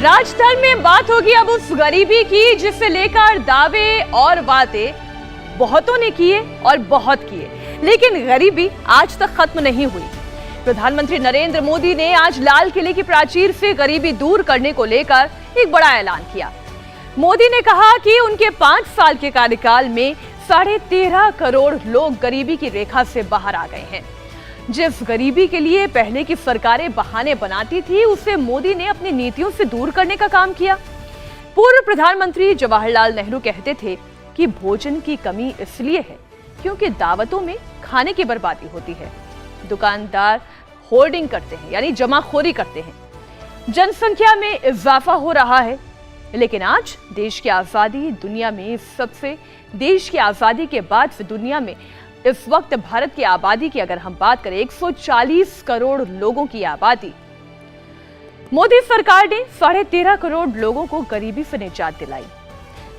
राजस्थान में बात होगी अब उस गरीबी की जिसे लेकर दावे और बातें बहुतों ने किए और बहुत किए, लेकिन गरीबी आज तक खत्म नहीं हुई। प्रधानमंत्री नरेंद्र मोदी ने आज लाल किले की प्राचीर से गरीबी दूर करने को लेकर एक बड़ा ऐलान किया। मोदी ने कहा कि उनके 5 साल के कार्यकाल में 13.5 करोड़ लोग गरीबी की रेखा से बाहर आ गए हैं। जिस गरीबी के लिए पहले की सरकारें बहाने बनाती थी, उसे मोदी ने अपनी नीतियों से दूर करने का काम किया। पूर्व प्रधानमंत्री जवाहरलाल नेहरू कहते थे कि भोजन की कमी इसलिए है क्योंकि दावतों में खाने की बर्बादी होती है। दुकानदार होर्डिंग करते हैं, यानी जमाखोरी करते हैं। जनसंख्या में इजाफा हो रहा है, लेकिन आज देश की आजादी के बाद दुनिया में इस वक्त भारत की आबादी की अगर हम बात करें 140 करोड़ लोगों की आबादी। मोदी सरकार ने 13.5 करोड़ लोगों को गरीबी से निजात दिलाई।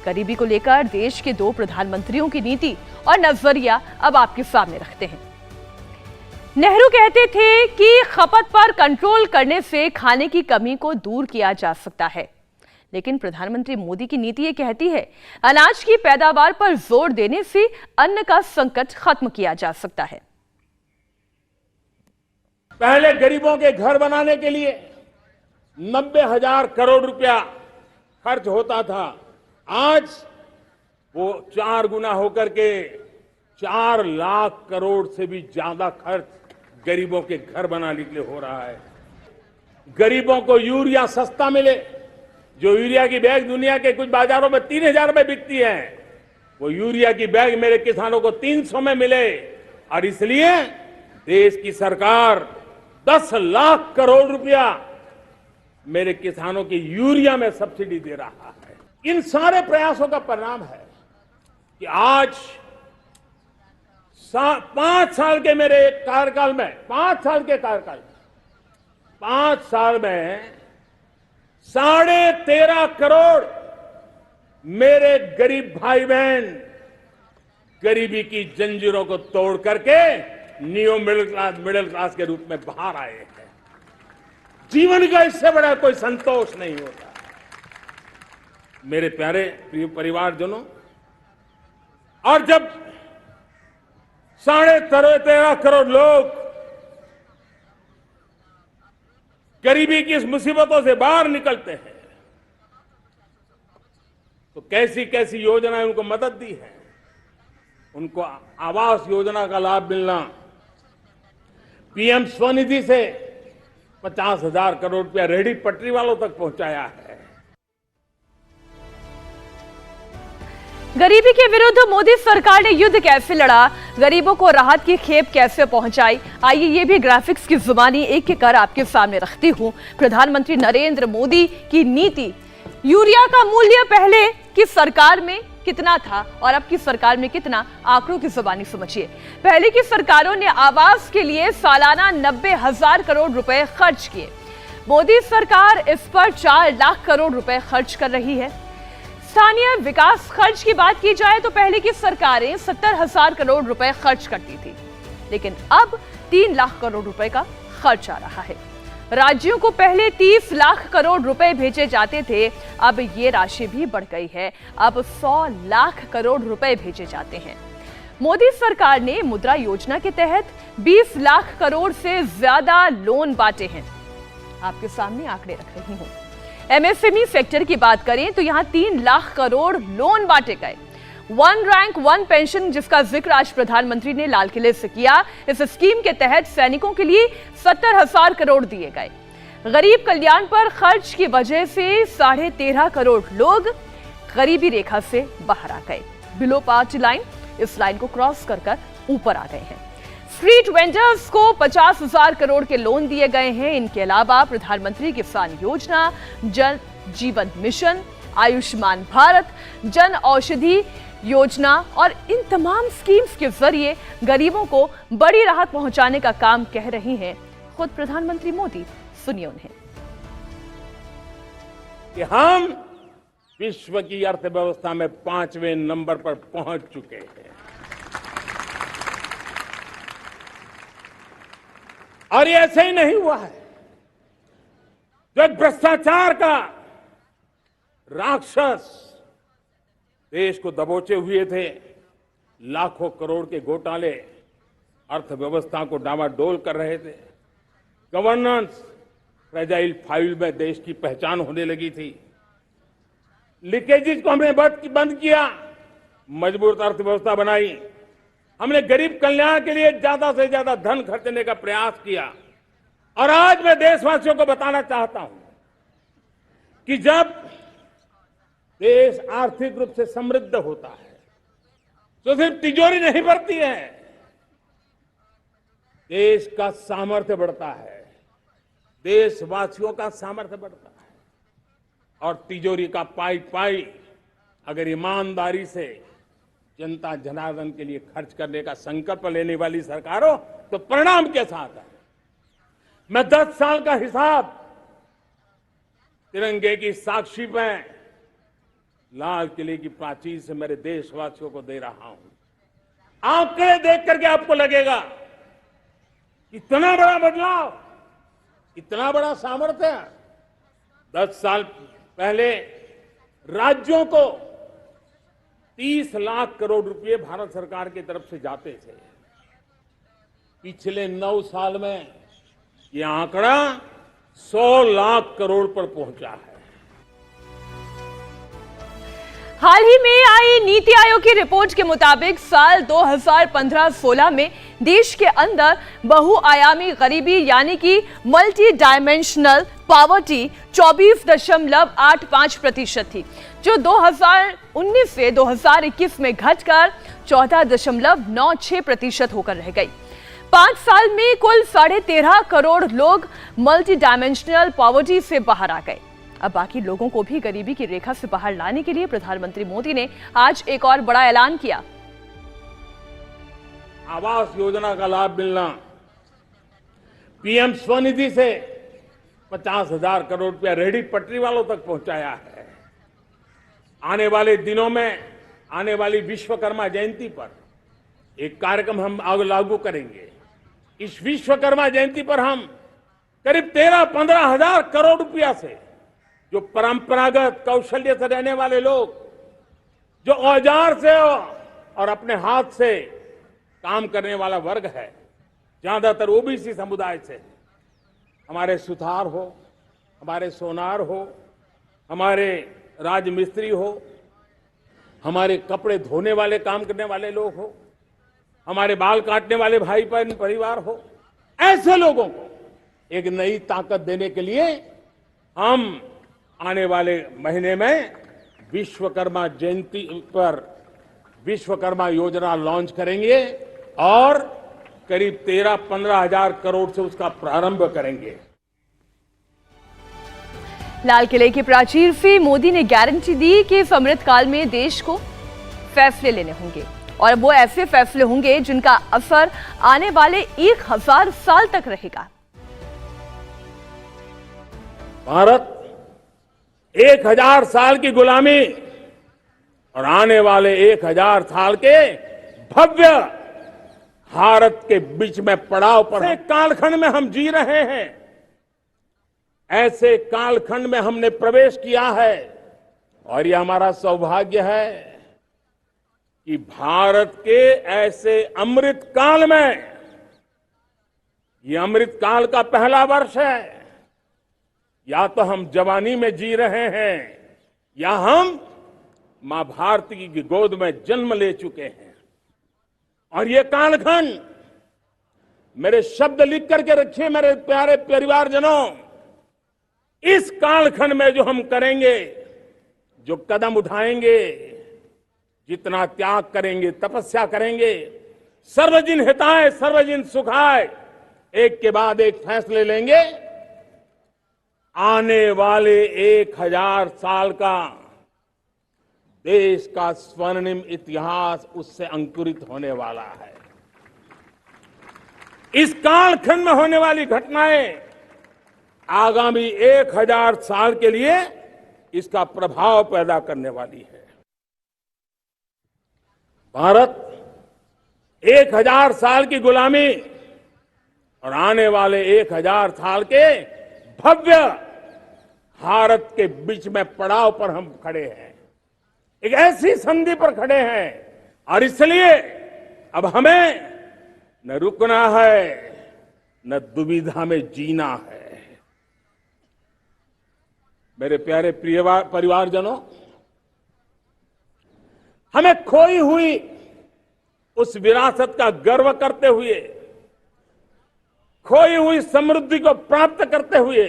गरीबी को लेकर देश के 2 प्रधानमंत्रियों की नीति और नजरिया अब आपके सामने रखते हैं। नेहरू कहते थे कि खपत पर कंट्रोल करने से खाने की कमी को दूर किया जा सकता है, लेकिन प्रधानमंत्री मोदी की नीति ये कहती है अनाज की पैदावार पर जोर देने से अन्न का संकट खत्म किया जा सकता है। पहले गरीबों के घर बनाने के लिए 90,000 करोड़ रुपया खर्च होता था। आज वो 4 गुना होकर के 4 लाख करोड़ से भी ज्यादा खर्च गरीबों के घर बनाने के लिए हो रहा है। गरीबों को यूरिया सस्ता मिले, जो यूरिया की बैग दुनिया के कुछ बाजारों में 3,000 में बिकती है, वो यूरिया की बैग मेरे किसानों को 300 में मिले। और इसलिए देश की सरकार 10 लाख करोड़ रुपया मेरे किसानों की यूरिया में सब्सिडी दे रहा है। इन सारे प्रयासों का परिणाम है कि आज 5 साल के मेरे कार्यकाल में 5 साल में 13.5 करोड़ मेरे गरीब भाई बहन गरीबी की जंजीरों को तोड़ करके न्यू मिडिल क्लास के रूप में बाहर आए हैं। जीवन का इससे बड़ा कोई संतोष नहीं होता। मेरे प्यारे प्रिय परिवारजनों, और जब 13.5 करोड़ लोग गरीबी की इस मुसीबतों से बाहर निकलते हैं, तो कैसी कैसी योजनाएं उनको मदद दी है। उनको आवास योजना का लाभ मिलना, पीएम स्वनिधि से 50,000 करोड़ रुपया रेहड़ी पटरी वालों तक पहुंचाया है। गरीबी के विरुद्ध मोदी सरकार ने युद्ध कैसे लड़ा, गरीबों को राहत की खेप कैसे पहुंचाई, आइए ये भी ग्राफिक्स की जुबानी एक एक कर आपके सामने रखती हूं। प्रधानमंत्री नरेंद्र मोदी की नीति, यूरिया का मूल्य पहले की सरकार में कितना था और अब की सरकार में कितना, आंकड़ों की जुबानी समझिए। पहले की सरकारों ने आवास के लिए सालाना 90,000 करोड़ रुपए खर्च किए। मोदी सरकार इस पर 4 लाख करोड़ रुपए खर्च कर रही है। स्थानीय विकास खर्च की बात की जाए तो पहले की सरकारें 70,000 करोड़ रुपए खर्च करती थी, लेकिन अब 3 लाख करोड़ रुपए का खर्च आ रहा है। राज्यों को पहले 30 लाख करोड़ रुपए भेजे जाते थे, अब ये राशि भी बढ़ गई है, अब 100 लाख करोड़ रुपए भेजे जाते हैं। मोदी सरकार ने मुद्रा योजना के तहत 20 लाख करोड़ से ज्यादा लोन बांटे हैं। आपके सामने आंकड़े रख रही हूं। एमएसएमई सेक्टर की बात करें तो यहां 3 लाख करोड़ लोन बांटे गए। 1 रैंक 1 पेंशन, जिसका जिक्र आज प्रधानमंत्री ने लाल किले से किया, इस स्कीम के तहत सैनिकों के लिए 70,000 करोड़ दिए गए। गरीब कल्याण पर खर्च की वजह से 13.5 करोड़ लोग गरीबी रेखा से बाहर आ गए। बिलो पावर्टी लाइन, इस लाइन को क्रॉस कर ऊपर आ गए हैं। स्ट्रीट वेंडर्स को 50,000 करोड़ के लोन दिए गए हैं। इनके अलावा प्रधानमंत्री किसान योजना, जन जीवन मिशन, आयुष्मान भारत, जन औषधि योजना और इन तमाम स्कीम्स के जरिए गरीबों को बड़ी राहत पहुंचाने का काम कह रही हैं खुद प्रधानमंत्री मोदी। सुनिए उन्हें। कि हम विश्व की अर्थव्यवस्था में 5वें नंबर पर पहुंच चुके हैं और ये ऐसे ही नहीं हुआ है। जो भ्रष्टाचार का राक्षस देश को दबोचे हुए थे। लाखों करोड़ के घोटाले अर्थव्यवस्था को डामाडोल कर रहे थे। गवर्नेंस फ्रेजाइल फाइल में देश की पहचान होने लगी थी। लीकेजेस को हमने बंद किया, मजबूत अर्थव्यवस्था बनाई। हमने गरीब कल्याण के लिए ज्यादा से ज्यादा धन खर्चने का प्रयास किया। और आज मैं देशवासियों को बताना चाहता हूं कि जब देश आर्थिक रूप से समृद्ध होता है तो सिर्फ तिजोरी नहीं बढ़ती है, देश का सामर्थ्य बढ़ता है, देशवासियों का सामर्थ्य बढ़ता है। और तिजोरी का पाई पाई अगर ईमानदारी से जनता जनार्दन के लिए खर्च करने का संकल्प लेने वाली सरकार हो तो परिणाम कैसा आता है। मैं 10 साल का हिसाब तिरंगे की साक्षी में लाल किले की प्राचीर से मेरे देशवासियों को दे रहा हूं। आंकड़े देख करके आपको लगेगा इतना बड़ा बदलाव, इतना बड़ा सामर्थ्य। 10 साल पहले राज्यों को 30 लाख करोड़ रुपए भारत सरकार की तरफ से जाते थे। पिछले 9 साल में यह आंकड़ा 100 लाख करोड़ पर पहुंचा है। हाल ही में आई नीति आयोग की रिपोर्ट के मुताबिक साल 2015-16 में देश के अंदर बहुआयामी गरीबी यानी कि मल्टी डायमेंशनल पॉवर्टी 24.85% थी, जो 2019 से 2021 में घटकर 14.96% होकर रह गई। 5 साल में कुल 13.5 करोड़ लोग मल्टी डायमेंशनल पॉवर्टी से बाहर आ गए। अब बाकी लोगों को भी गरीबी की रेखा से बाहर लाने के लिए प्रधानमंत्री मोदी ने आज एक और बड़ा ऐलान किया। आवास योजना का लाभ मिलना, पीएम स्वनिधि से 50,000 करोड़ रुपया रेहड़ी पटरी वालों तक पहुंचाया है। आने वाले दिनों में आने वाली विश्वकर्मा जयंती पर एक कार्यक्रम हम लागू करेंगे। इस विश्वकर्मा जयंती पर हम करीब 13-15 हजार करोड़ रुपया से जो परंपरागत कौशल्य से रहने वाले लोग, जो औजार से और अपने हाथ से काम करने वाला वर्ग है, ज्यादातर ओबीसी समुदाय से, हमारे सुथार हो, हमारे सोनार हो, हमारे राजमिस्त्री हो, हमारे कपड़े धोने वाले काम करने वाले लोग हो, हमारे बाल काटने वाले भाई बहन परिवार हो, ऐसे लोगों को एक नई ताकत देने के लिए हम आने वाले महीने में विश्वकर्मा जयंती पर विश्वकर्मा योजना लॉन्च करेंगे और करीब 13-15 हजार करोड़ से उसका प्रारंभ करेंगे। लाल किले की प्राचीर से मोदी ने गारंटी दी कि इस अमृतकाल में देश को फैसले लेने होंगे और वो ऐसे फैसले होंगे जिनका असर आने वाले 1000 साल तक रहेगा। भारत 1000 साल की गुलामी और आने वाले 1000 साल के भव्य भारत के बीच में पड़ाव पर एक कालखंड में हम जी रहे हैं। ऐसे कालखंड में हमने प्रवेश किया है और यह हमारा सौभाग्य है कि भारत के ऐसे अमृत काल में, यह अमृत काल का पहला वर्ष है। या तो हम जवानी में जी रहे हैं या हम मां भारती की गोद में जन्म ले चुके हैं। और ये कालखंड, मेरे शब्द लिख करके रखिए मेरे प्यारे परिवारजनों, इस कालखंड में जो हम करेंगे, जो कदम उठाएंगे, जितना त्याग करेंगे, तपस्या करेंगे, सर्वजन हिताय सर्वजन सुखाय, एक के बाद एक फैसले लेंगे, आने वाले 1000 साल का देश का स्वर्णिम इतिहास उससे अंकुरित होने वाला है। इस कालखंड में होने वाली घटनाएं आगामी 1000 साल के लिए इसका प्रभाव पैदा करने वाली है। भारत 1000 साल की गुलामी और आने वाले 1000 साल के भव्य भारत के बीच में पड़ाव पर हम खड़े हैं, एक ऐसी संधि पर खड़े हैं, और इसलिए अब हमें न रुकना है न दुविधा में जीना है। मेरे प्यारे प्रिय परिवारजनों, हमें खोई हुई उस विरासत का गर्व करते हुए, खोई हुई समृद्धि को प्राप्त करते हुए,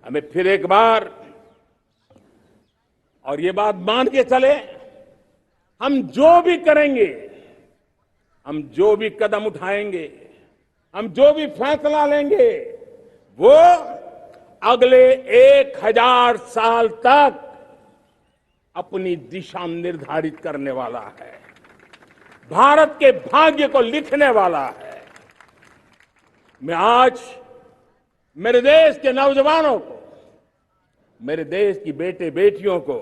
हमें फिर एक बार, और ये बात मान के चले, हम जो भी करेंगे, हम जो भी कदम उठाएंगे, हम जो भी फैसला लेंगे, वो अगले 1000 साल तक अपनी दिशा निर्धारित करने वाला है, भारत के भाग्य को लिखने वाला है। मैं आज मेरे देश के नौजवानों को, मेरे देश की बेटे बेटियों को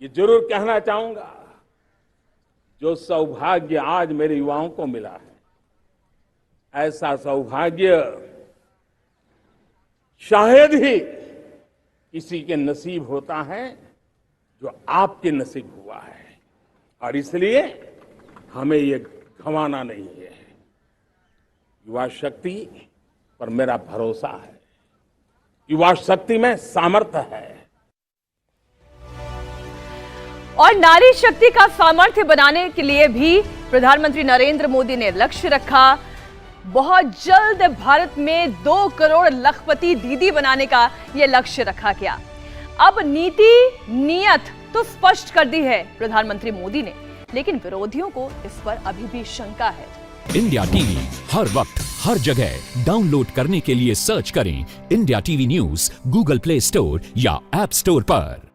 ये जरूर कहना चाहूंगा, जो सौभाग्य आज मेरे युवाओं को मिला है, ऐसा सौभाग्य शायद ही किसी के नसीब होता है जो आपके नसीब हुआ है, और इसलिए हमें ये गंवाना नहीं है। युवा शक्ति पर मेरा भरोसा है, युवा शक्ति में सामर्थ्य है, और नारी शक्ति का सामर्थ्य बनाने के लिए भी प्रधानमंत्री नरेंद्र मोदी ने लक्ष्य रखा। बहुत जल्द भारत में 2 करोड़ लखपति दीदी बनाने का यह लक्ष्य रखा गया। अब नीति नियत तो स्पष्ट कर दी है प्रधानमंत्री मोदी ने, लेकिन विरोधियों को इस पर अभी भी शंका है। इंडिया टीवी हर वक्त हर जगह डाउनलोड करने के लिए सर्च करें India TV news Google play store या ऐप स्टोर पर।